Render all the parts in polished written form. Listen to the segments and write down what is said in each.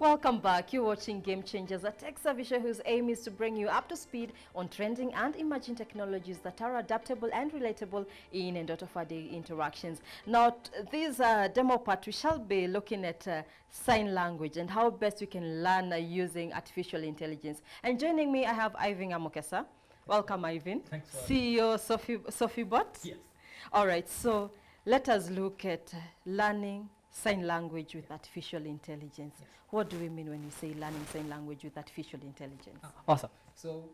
Welcome back. You're watching Game Changers, a tech service show whose aim is to bring you up to speed on trending and emerging technologies that are adaptable and relatable in and out of our daily interactions. Now, this demo part, we shall be looking at sign language and how best we can learn using artificial intelligence. And joining me, I have Ivan Amokesa. Welcome, Ivan. Thanks for CEO SophieBot. Yes. All right, so let us look at learning sign language with artificial intelligence. Yes. What do we mean when we say learning sign language with artificial intelligence? Awesome. So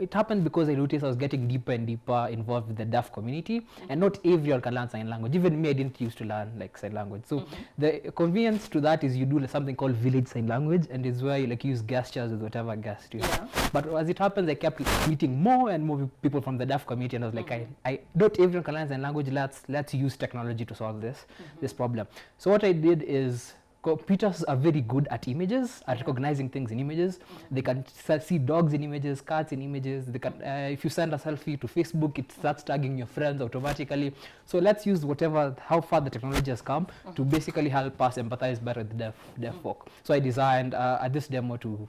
it happened because I noticed I was getting deeper and deeper involved with the deaf community, and not everyone can learn sign language. Even me, I didn't used to learn like sign language. So the convenience to that is you do something called village sign language, and it's where you like use gestures with whatever gesture. Yeah. But as it happens, I kept meeting more and more people from the deaf community, and I was like, I not everyone can learn sign language. Let's use technology to solve this problem. So what I did is, computers are very good at images, at recognizing things in images. They can see dogs in images, cats in images. They can, if you send a selfie to Facebook, it starts tagging your friends automatically. So let's use how far the technology has come to basically help us empathize better with deaf folk. So I designed this demo to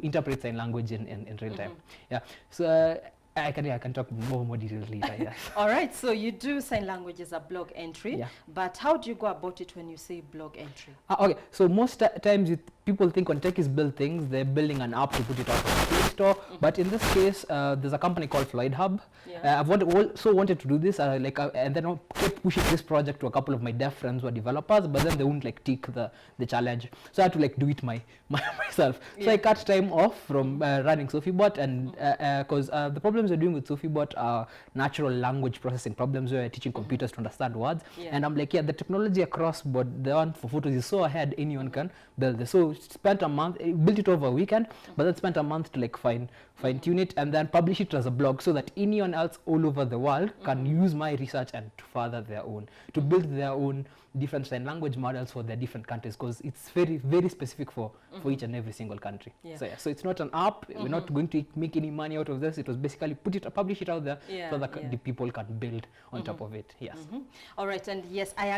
interpret sign language in real time. Yeah. So I can talk more details later. Yeah. All right. So you do sign language as a blog entry, but how do you go about it when you say blog entry? Okay. So most times people think when tech is build things, they're building an app to put it out on the Play Store. But in this case, there's a company called FloydHub. I've also wanted to do this, and then I kept pushing this project to a couple of my deaf friends who are developers, but then they wouldn't like take the challenge. So I had to like do it myself. So I cut time off from running SophieBot, and because the problems we're doing with SophieBot are natural language processing problems where we're teaching computers to understand words. And I'm like, the technology across board, the one for photos is so ahead, anyone can build this. So spent a month, built it over a weekend, but then spent a month to like fine tune it and then publish it as a blog so that anyone else all over the world can use my research and to further their own, to build their own different sign language models for their different countries, because it's very, very specific for each and every single country. So it's not an app. We're not going to make any money out of this. It was basically publish it out there so that the people can build on top of it. Yes. All right. And yes, I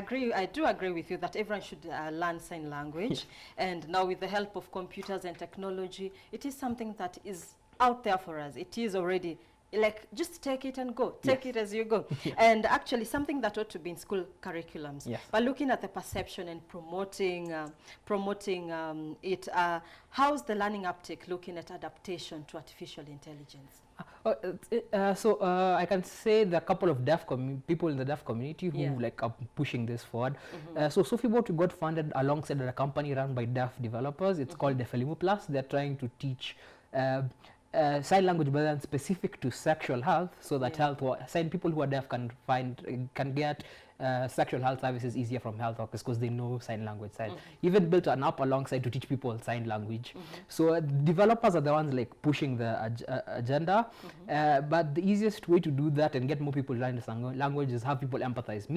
do agree with you that everyone should learn sign language. And now with the help of computers and technology, it is something that is out there for us. It is already like, just take it and go. Take it as you go. And actually something that ought to be in school curriculums. But looking at the perception and promoting it, how's the learning uptake looking at adaptation to artificial intelligence? I can say there are a couple of people in the deaf community who like are pushing this forward. So SophieBot got funded alongside a company run by deaf developers. It's called Defelimu Plus. They're trying to teach sign language, but then specific to sexual health, so that people who are deaf can get sexual health services easier from health workers because they know sign language. Even built an app alongside to teach people sign language. So developers are the ones like pushing the agenda, but the easiest way to do that and get more people to learn this language is have people empathize.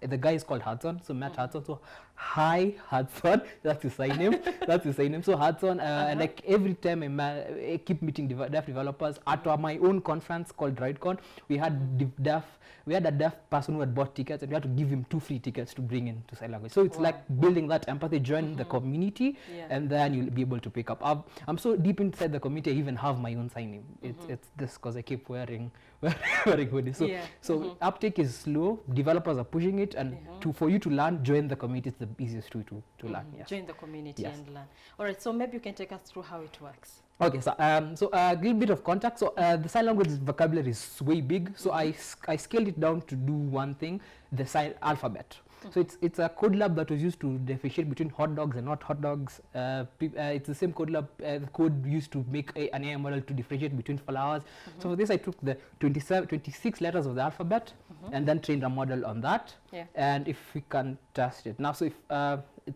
The guy is called Hudson, so Matt Hudson. So hi Hudson, that's his sign name. So Hudson, and like every time I keep meeting deaf developers at my own conference called RideCon, we had a deaf person who had bought tickets, and we had to give him 2 free tickets to bring in to sign language. So it's like building that empathy, join the community, and then you'll be able to pick up. I'm so deep inside the community, I even have my own sign name. It's this because I keep wearing hoodies. So uptake is slow. Developers are pushing it, and for you to learn, join the community. It's the easiest way to learn. Join the community and learn. All right. So maybe you can take us through how it works. Okay, so a little bit of context. So the sign language vocabulary is way big. So I scaled it down to do one thing: the sign alphabet. So it's a code lab that was used to differentiate between hot dogs and not hot dogs. It's the same code lab code used to make an AI model to differentiate between flowers. So for this, I took the 26 letters of the alphabet and then trained a model on that. And if we can test it now, so if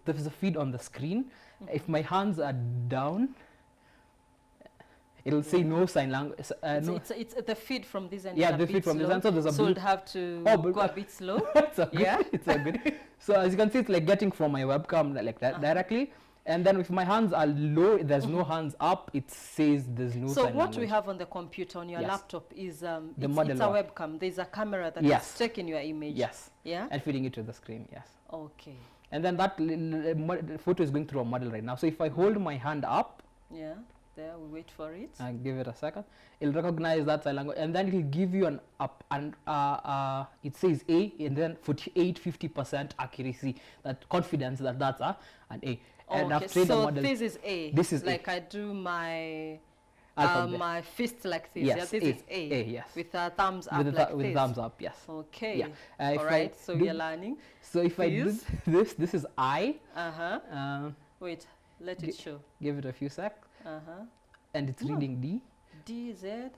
there's a feed on the screen, if my hands are down, it'll say no sign language. It's the feed from this end. Yeah, the feed from this end. So there's a you'd have to go a bit slow. It's a good. So as you can see, it's like getting from my webcam like that directly. And then if my hands are low, there's no hands up, it says there's no sign language. So what we have on the computer, on your laptop, is it's a webcam. There's a camera that is taking your image. And feeding it to the screen. Okay. and then that photo is going through a model right now. So if I hold my hand up, Yeah, there, we wait for it. I give it a second, it'll recognize that sign language, and then it'll give you an up, and it says A, and then 50% accuracy, that confidence that that's an A. And I've Okay, trained the so model. this is A. This is like A. I do my Alphabet. my fist like this. Yes, yeah, this A, is A. yes. With a thumbs up with, like with this. thumbs up, yes. Okay. Yeah. If All I right. So do- we are learning. So if I do Please. this is I. Wait. Let it show. Give it a few seconds, and it's No. reading D. D Z.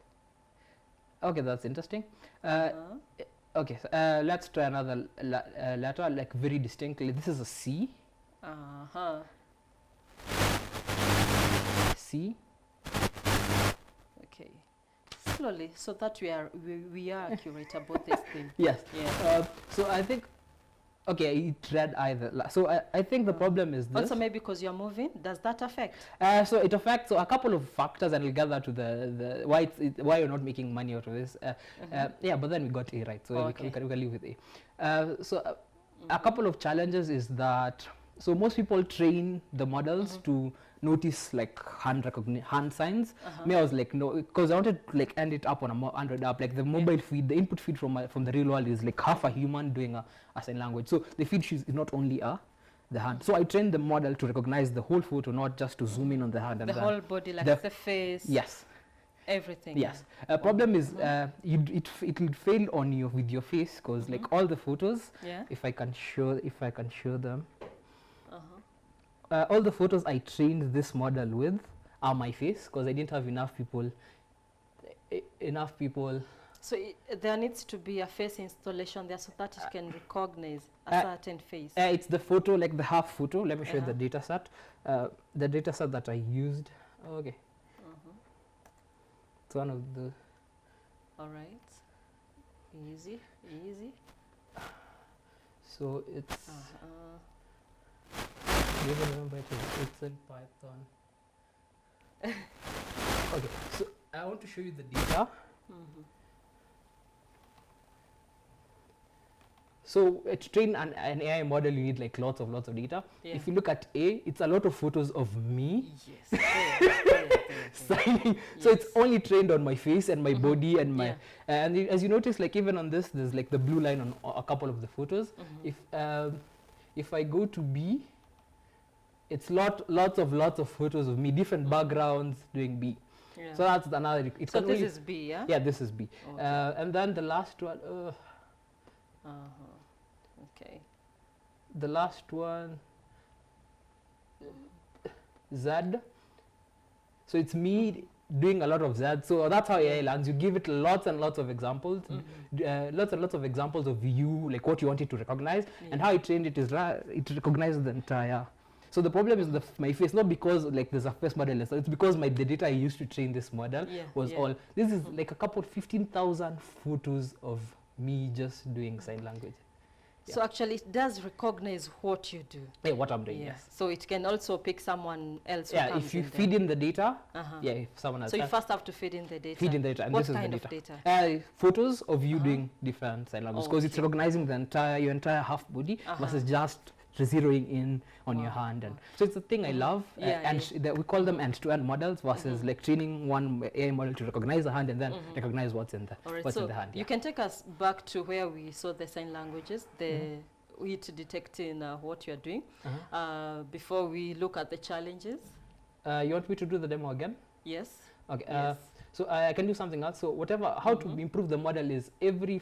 Okay, that's interesting. Okay, so, let's try another letter, like very distinctly. This is a C. C. Okay. Slowly, so that we are accurate about this thing. Yes. Yeah. So I think, okay, it read either. So I think the problem is this. Also, maybe because you're moving, does that affect? So it affects a couple of factors, and we'll get that to the why you're not making money out of this. Yeah, but then we got A right, so we can live with A. A couple of challenges is that, so most people train the models to notice like hand signs. Me, I was like, no, because I wanted to like end it up on a Android app. Like the mobile feed, the input feed from the real world is like half a human doing a sign language. So the feed is not only the hand. So I trained the model to recognize the whole photo, not just to zoom in on the hand. And the whole body, like the face. Yes. Everything. Yes. Problem is, it will fail on you with your face, because like all the photos. Yeah. If I can show them. All the photos I trained this model with are my face, because I didn't have enough people. So there needs to be a face installation there so that it can recognize a certain face. It's the photo, like the half photo. Let me show you the data set. The data set that I used. Okay. It's one of the. All right. Easy. So it's. You can remember it's in Python. Okay, so I want to show you the data. So to train an AI model, you need like lots of data. Yeah. If you look at A, it's a lot of photos of me Yes. signing. So it's only trained on my face and my body and my. Yeah. And as you notice, like even on this, there's like the blue line on a couple of the photos. If I go to B, it's lots of photos of me, different backgrounds doing B. Yeah. So that's another. So this is B, yeah? Yeah, this is B. Okay. And then the last one. Okay. The last one. Z. So it's me doing a lot of Z. So that's how AI learns. You give it lots and lots of examples, lots and lots of examples of you, like what you want it to recognize, and how it trained it is it recognizes the entire. So the problem is my face, not because like there's a face model, it's because the data I used to train this model was all. This is like a couple 15,000 photos of me just doing sign language. So actually it does recognize what you do. Yeah, what I'm doing, yes. So it can also pick someone else who Yeah, comes if you in feed in the data, yeah, if someone else. So you first have to feed in the data. Feed in the data, and what this is kind the of data. Photos of you doing different sign language, because it's recognizing your entire half body versus just zeroing in on your hand. And so it's a thing I love, we call them end-to-end models versus like training one AI model to recognize the hand and then recognize what's in the hand. You can take us back to where we saw the sign languages, it detecting what you're doing, before we look at the challenges. You want me to do the demo again? Yes. Okay. Yes. So I can do something else. So how to improve the model is every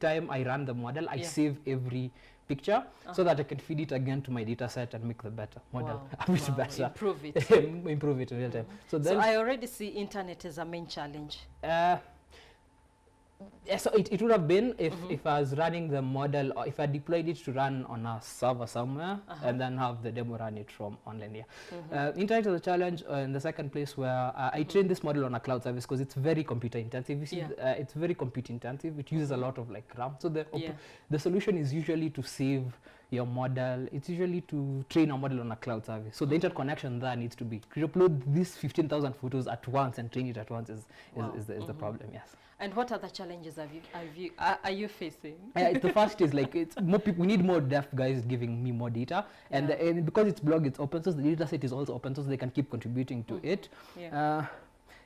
time I run the model, I save every picture so that I can feed it again to my data set and make the better model a bit better. Improve it. Improve it in real time. So I already see internet as a main challenge. So it would have been if I was running the model, or if I deployed it to run on a server somewhere and then have the demo run it from online. Internet is a challenge in the second place, where I trained this model on a cloud service because it's very computer intensive. You see, it's very compute intensive. It uses a lot of like RAM. So the solution is usually to save your model. It's usually to train a model on a cloud service. So the interconnection there needs to be. You upload these 15,000 photos at once and train it at once is the problem. Yes. And what are the challenges are you facing? The first is like it's more people. We need more deaf guys giving me more data, and, and because it's blog, it's open source. The data set is also open source. They can keep contributing to it. Yeah.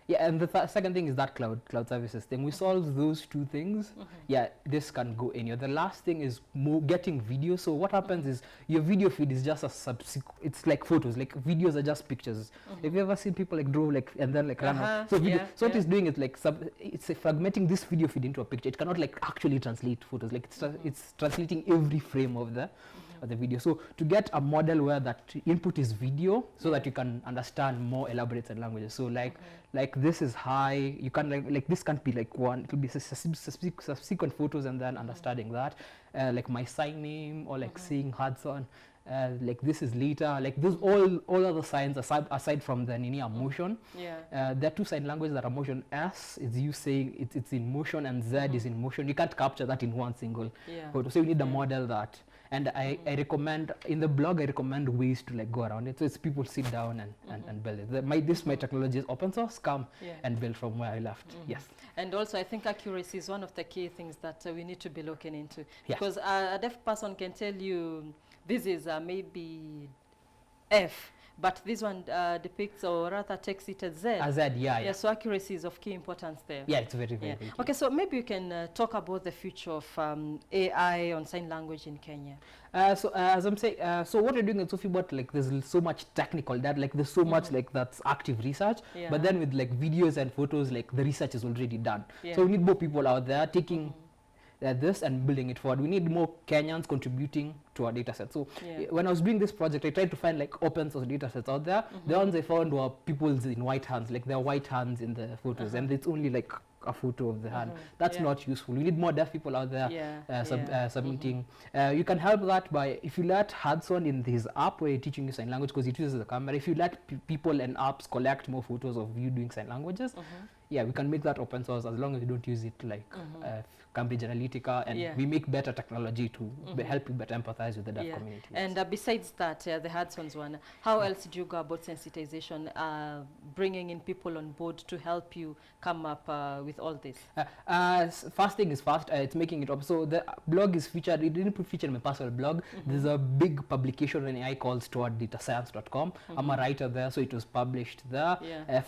Yeah, and the second thing is that cloud services thing. We solve those two things. Yeah, this can go anywhere. The last thing is getting video. So what happens is your video feed is just a it's like photos. Like videos are just pictures. Have you ever seen people like draw like and then like run out? So video, so what it's doing is like it's fragmenting this video feed into a picture. It cannot like actually translate photos. Like it's translating every frame of the video. So to get a model where that input is video, so that you can understand more elaborate languages. So like this is high. You can like this can't be like one. It will be subsequent photos and then understanding that. Like my sign name or like saying Hudson. Like this is later. Like those all other signs aside from the motion. Yeah. There are two sign languages that are motion. S is you saying it's in motion and Z is in motion. You can't capture that in one single photo. So you need a model that. And I recommend, in the blog, I recommend ways to like go around it. So it's people sit down and build it. My technology is open source, come and build from where I left. Yes. And also I think accuracy is one of the key things that we need to be looking into. Because a deaf person can tell you, this is maybe F, but this one depicts or rather takes it as Z. As Z, yeah. So accuracy is of key importance there. Yeah, it's very, very key. Okay, so maybe you can talk about the future of AI on sign language in Kenya. So as I'm saying, so what we're doing at SophiBot, like there's so much technical that like there's so much like that's active research, but then with like videos and photos, like the research is already done. So we need more people out there taking this and building it forward. We need more Kenyans contributing to our data set. So when I was doing this project, I tried to find like open source data sets out there. The ones I found were people's in white hands, like there are white hands in the photos, and it's only like a photo of the hand. That's not useful. We need more deaf people out there submitting. You can help that by, if you let Hudson in his app where you're teaching you sign language, because it uses the camera, if you let people and apps collect more photos of you doing sign languages, we can make that open source as long as you don't use it like Cambridge Analytica, and we make better technology to help you better empathize with the deaf community. And besides that, the Hudson's one, how else do you go about sensitization, bringing in people on board to help you come up with all this? First thing is it's making it up. So the blog is featured, it didn't put featured in my personal blog. There's a big publication on AI called stored.datascience.com. I'm a writer there, so it was published there.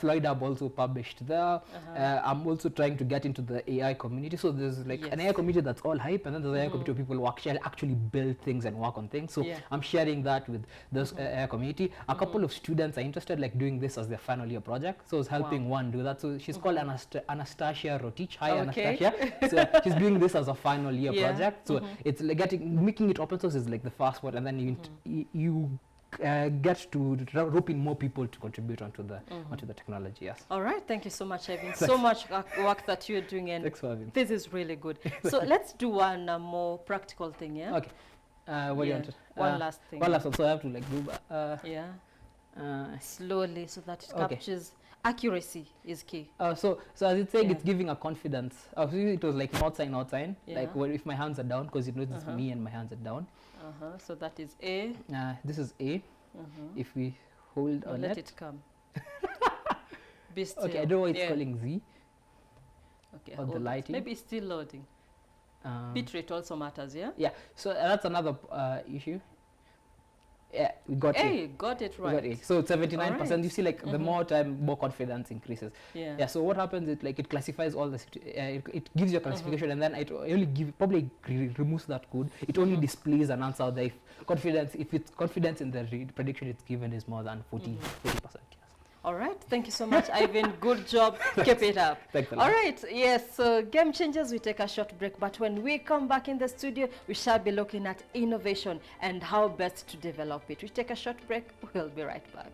Floyd Hub also published there. I'm also trying to get into the AI community. So there's like an AI community that's all hype, and then there's an AI community where people who actually build things and work on things. So I'm sharing that with this AI community. A couple of students are interested, like doing this as their final year project. So I was helping one do that. So she's called Anastasia Rotich. Hi, Anastasia. So she's doing this as a final year project. So it's like making it open source is like the first one, and then you get to rope in more people to contribute onto the technology. Yes. All right. Thank you so much, Ivan. So much work that you're doing, and thanks for having me. This is really good. So let's do one more practical thing. Yeah. Okay. What do you want to? One last thing. One last one. So I have to like do. Slowly, so that it captures. Accuracy is key. So as it's saying, it's giving a confidence. So it was like not sign. Like if my hands are down, because it knows it's me and my hands are down. So that is A. This is A. If we hold on let it come. Be still. Okay, I don't know why it's calling Z. Okay, or the lighting. Maybe it's still loading. Bitrate also matters, yeah? Yeah, so that's another issue. Yeah, we got it. Got it right. Got it. So 79%. You see, like the more time, more confidence increases. Yeah. So what happens is like it classifies all the. It gives you a classification, and then it only probably removes that code. It only displays an answer there if it's confidence in the prediction it's given is more than 40%. Yes. All right. Thank you so much, Ivan. Good job. Keep it up. Thanks a lot. All right. Yes. So Game Changers, we take a short break. But when we come back in the studio, we shall be looking at innovation and how best to develop it. We take a short break. We'll be right back.